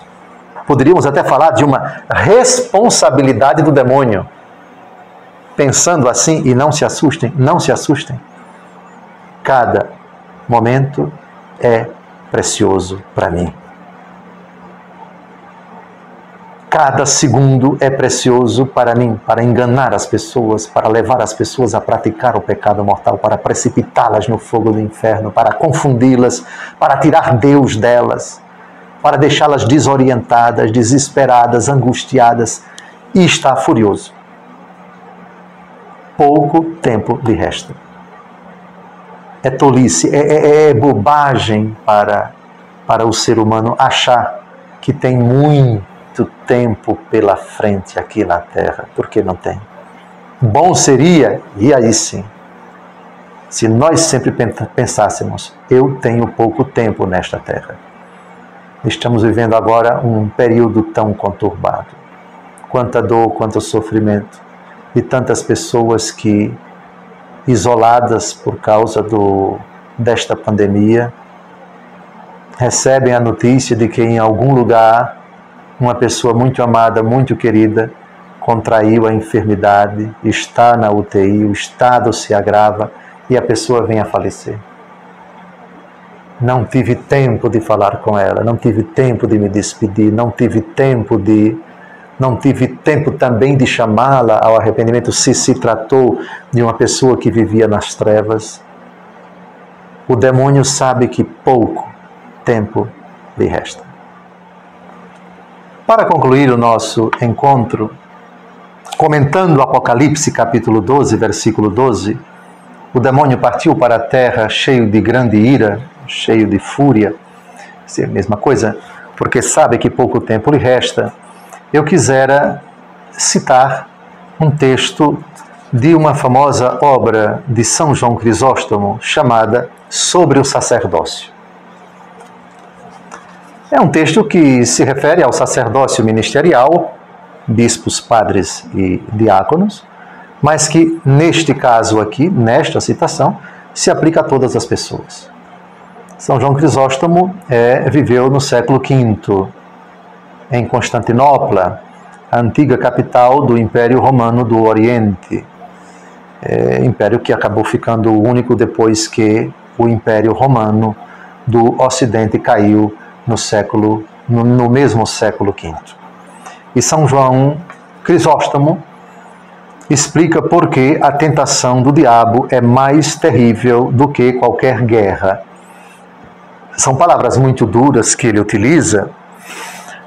Poderíamos até falar de uma responsabilidade do demônio. Pensando assim, e não se assustem, não se assustem. Cada momento é precioso para mim. Cada segundo é precioso para mim, para enganar as pessoas, para levar as pessoas a praticar o pecado mortal, para precipitá-las no fogo do inferno, para confundi-las, para tirar Deus delas, para deixá-las desorientadas, desesperadas, angustiadas, e está furioso. Pouco tempo lhe resta. É tolice, é bobagem para o ser humano achar que tem muito tempo pela frente aqui na Terra, porque não tem. Bom seria, e aí sim, se nós sempre pensássemos, eu tenho pouco tempo nesta Terra. Estamos vivendo agora um período tão conturbado. Quanta dor, quanto sofrimento, e tantas pessoas que, isoladas por causa desta pandemia, recebem a notícia de que em algum lugar uma pessoa muito amada, muito querida, contraiu a enfermidade, está na UTI, o estado se agrava e a pessoa vem a falecer. Não tive tempo de falar com ela, não tive tempo de me despedir, não tive tempo também de chamá-la ao arrependimento, se tratou de uma pessoa que vivia nas trevas. O demônio sabe que pouco tempo lhe resta. Para concluir o nosso encontro, comentando o Apocalipse capítulo 12, versículo 12, o demônio partiu para a terra cheio de grande ira, cheio de fúria, é a mesma coisa, porque sabe que pouco tempo lhe resta. Eu quisera citar um texto de uma famosa obra de São João Crisóstomo, chamada Sobre o Sacerdócio. É um texto que se refere ao sacerdócio ministerial, bispos, padres e diáconos, mas que, neste caso aqui, nesta citação, se aplica a todas as pessoas. São João Crisóstomo viveu no século V, em Constantinopla, a antiga capital do Império Romano do Oriente, império que acabou ficando único depois que o Império Romano do Ocidente caiu no mesmo século V. E São João Crisóstomo explica por que a tentação do diabo é mais terrível do que qualquer guerra. São palavras muito duras que ele utiliza,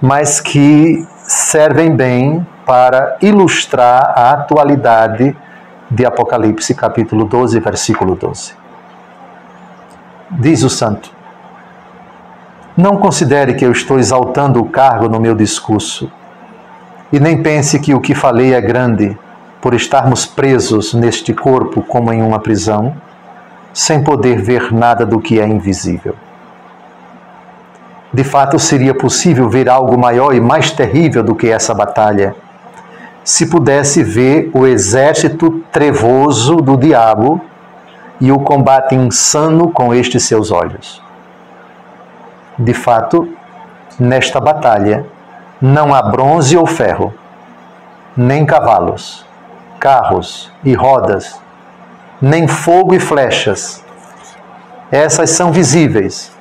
mas que servem bem para ilustrar a atualidade de Apocalipse, capítulo 12, versículo 12. Diz o santo: não considere que eu estou exaltando o cargo no meu discurso, e nem pense que o que falei é grande, por estarmos presos neste corpo como em uma prisão, sem poder ver nada do que é invisível. De fato, seria possível ver algo maior e mais terrível do que essa batalha, se pudesse ver o exército trevoso do diabo e o combate insano com estes seus olhos. De fato, nesta batalha, não há bronze ou ferro, nem cavalos, carros e rodas, nem fogo e flechas. Essas são visíveis,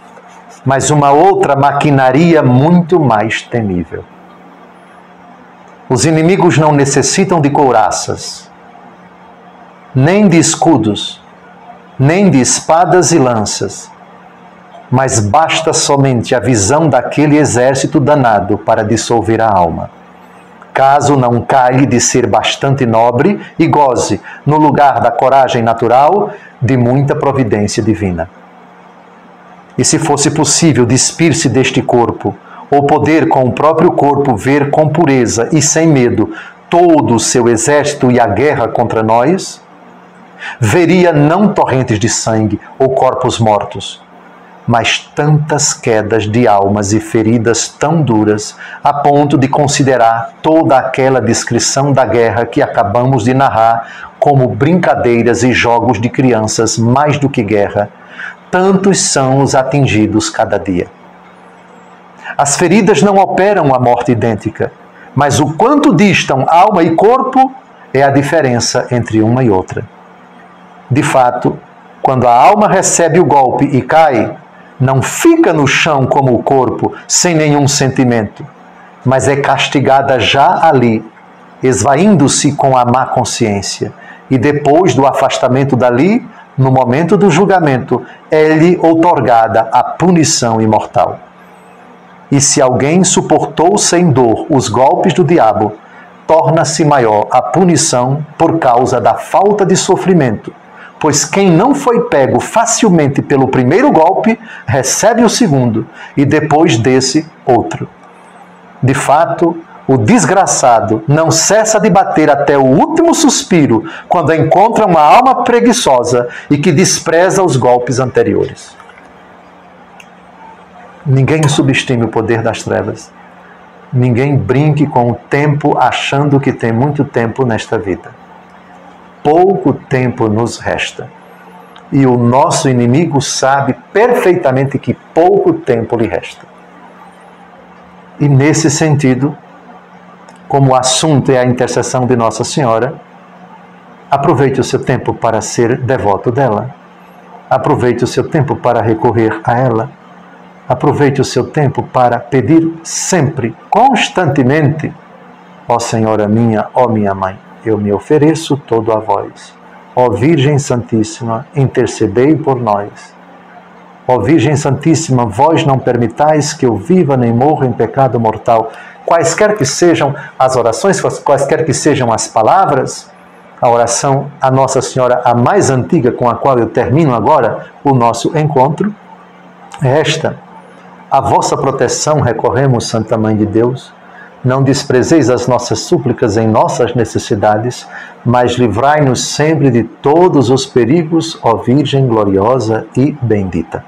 mas uma outra maquinaria muito mais temível. Os inimigos não necessitam de couraças, nem de escudos, nem de espadas e lanças, mas basta somente a visão daquele exército danado para dissolver a alma. Caso não calhe de ser bastante nobre e goze, no lugar da coragem natural, de muita providência divina. E se fosse possível despir-se deste corpo, ou poder com o próprio corpo ver com pureza e sem medo todo o seu exército e a guerra contra nós, veria não torrentes de sangue ou corpos mortos, mas tantas quedas de almas e feridas tão duras, a ponto de considerar toda aquela descrição da guerra que acabamos de narrar como brincadeiras e jogos de crianças mais do que guerra. Tantos são os atingidos cada dia. As feridas não operam a morte idêntica, mas o quanto distam alma e corpo é a diferença entre uma e outra. De fato, quando a alma recebe o golpe e cai, não fica no chão como o corpo, sem nenhum sentimento, mas é castigada já ali, esvaindo-se com a má consciência, e depois do afastamento dali, no momento do julgamento, é-lhe outorgada a punição imortal. E se alguém suportou sem dor os golpes do diabo, torna-se maior a punição por causa da falta de sofrimento, pois quem não foi pego facilmente pelo primeiro golpe, recebe o segundo, e depois desse, outro. De fato, o desgraçado não cessa de bater até o último suspiro quando encontra uma alma preguiçosa e que despreza os golpes anteriores. Ninguém subestime o poder das trevas. Ninguém brinque com o tempo achando que tem muito tempo nesta vida. Pouco tempo nos resta. E o nosso inimigo sabe perfeitamente que pouco tempo lhe resta. E nesse sentido, como o assunto é a intercessão de Nossa Senhora, aproveite o seu tempo para ser devoto dela. Aproveite o seu tempo para recorrer a ela. Aproveite o seu tempo para pedir sempre, constantemente: ó Senhora minha, ó minha Mãe, eu me ofereço todo a vós. Ó Virgem Santíssima, intercedei por nós. Ó Virgem Santíssima, vós não permitais que eu viva nem morra em pecado mortal. Quaisquer que sejam as orações, quaisquer que sejam as palavras, a oração a Nossa Senhora, a mais antiga com a qual eu termino agora o nosso encontro, é esta: a vossa proteção recorremos, Santa Mãe de Deus. Não desprezeis as nossas súplicas em nossas necessidades, mas livrai-nos sempre de todos os perigos, ó Virgem gloriosa e bendita.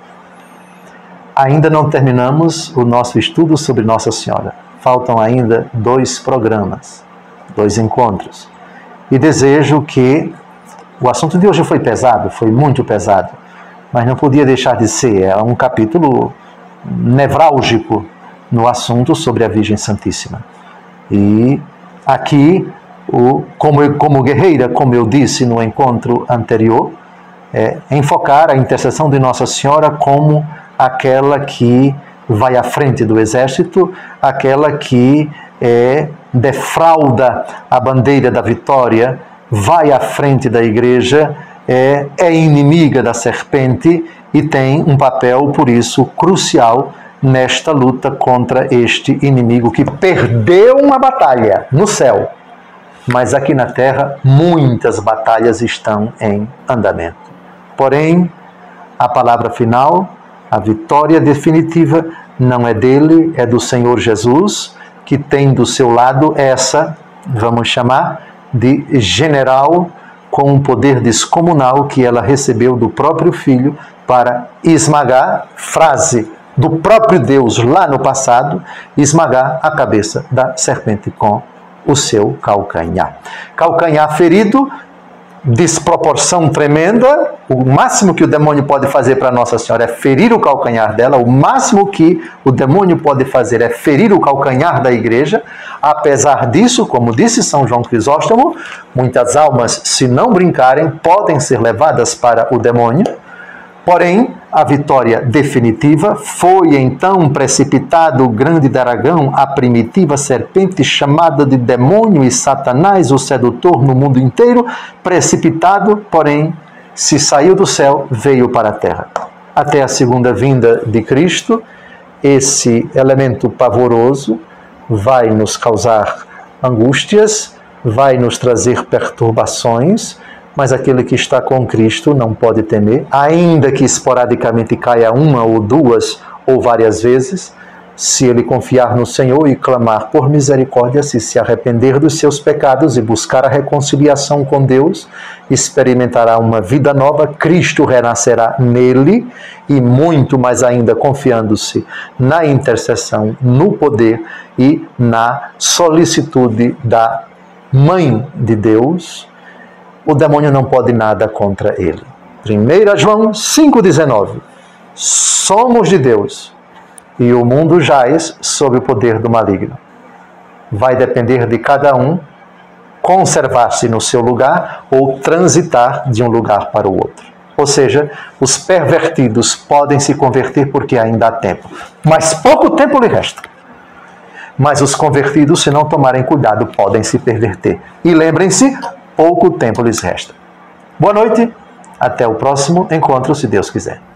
Ainda não terminamos o nosso estudo sobre Nossa Senhora. Faltam ainda 2 programas, 2 encontros. E desejo que... O assunto de hoje foi pesado, foi muito pesado, mas não podia deixar de ser. É um capítulo nevrálgico no assunto sobre a Virgem Santíssima. E aqui, como guerreira, como eu disse no encontro anterior, enfocar a intercessão de Nossa Senhora como aquela que vai à frente do exército, aquela que defrauda a bandeira da vitória, vai à frente da igreja, é inimiga da serpente e tem um papel, por isso, crucial nesta luta contra este inimigo que perdeu uma batalha no céu, mas aqui na terra muitas batalhas estão em andamento. Porém, a palavra final, a vitória definitiva, não é dele, é do Senhor Jesus, que tem do seu lado essa, vamos chamar, de general com um poder descomunal que ela recebeu do próprio Filho para esmagar, frase do próprio Deus lá no passado, esmagar a cabeça da serpente com o seu calcanhar. Calcanhar ferido, desproporção tremenda. O máximo que o demônio pode fazer para Nossa Senhora é ferir o calcanhar dela. O máximo que o demônio pode fazer é ferir o calcanhar da igreja. Apesar disso, como disse São João Crisóstomo, muitas almas, se não brincarem, podem ser levadas para o demônio. Porém, a vitória definitiva foi então precipitado o grande dragão, a primitiva serpente chamada de demônio e Satanás, o sedutor no mundo inteiro, precipitado, porém, se saiu do céu, veio para a terra. Até a segunda vinda de Cristo, esse elemento pavoroso vai nos causar angústias, vai nos trazer perturbações, mas aquele que está com Cristo não pode temer, ainda que esporadicamente caia uma ou duas ou várias vezes, se ele confiar no Senhor e clamar por misericórdia, se arrepender dos seus pecados e buscar a reconciliação com Deus, experimentará uma vida nova, Cristo renascerá nele e muito mais ainda confiando-se na intercessão, no poder e na solicitude da Mãe de Deus. O demônio não pode nada contra ele. 1 João 5,19. Somos de Deus e o mundo jaz sob o poder do maligno. Vai depender de cada um conservar-se no seu lugar ou transitar de um lugar para o outro. Ou seja, os pervertidos podem se converter porque ainda há tempo. Mas pouco tempo lhe resta. Mas os convertidos, se não tomarem cuidado, podem se perverter. E lembrem-se, pouco tempo lhes resta. Boa noite, até o próximo encontro, se Deus quiser.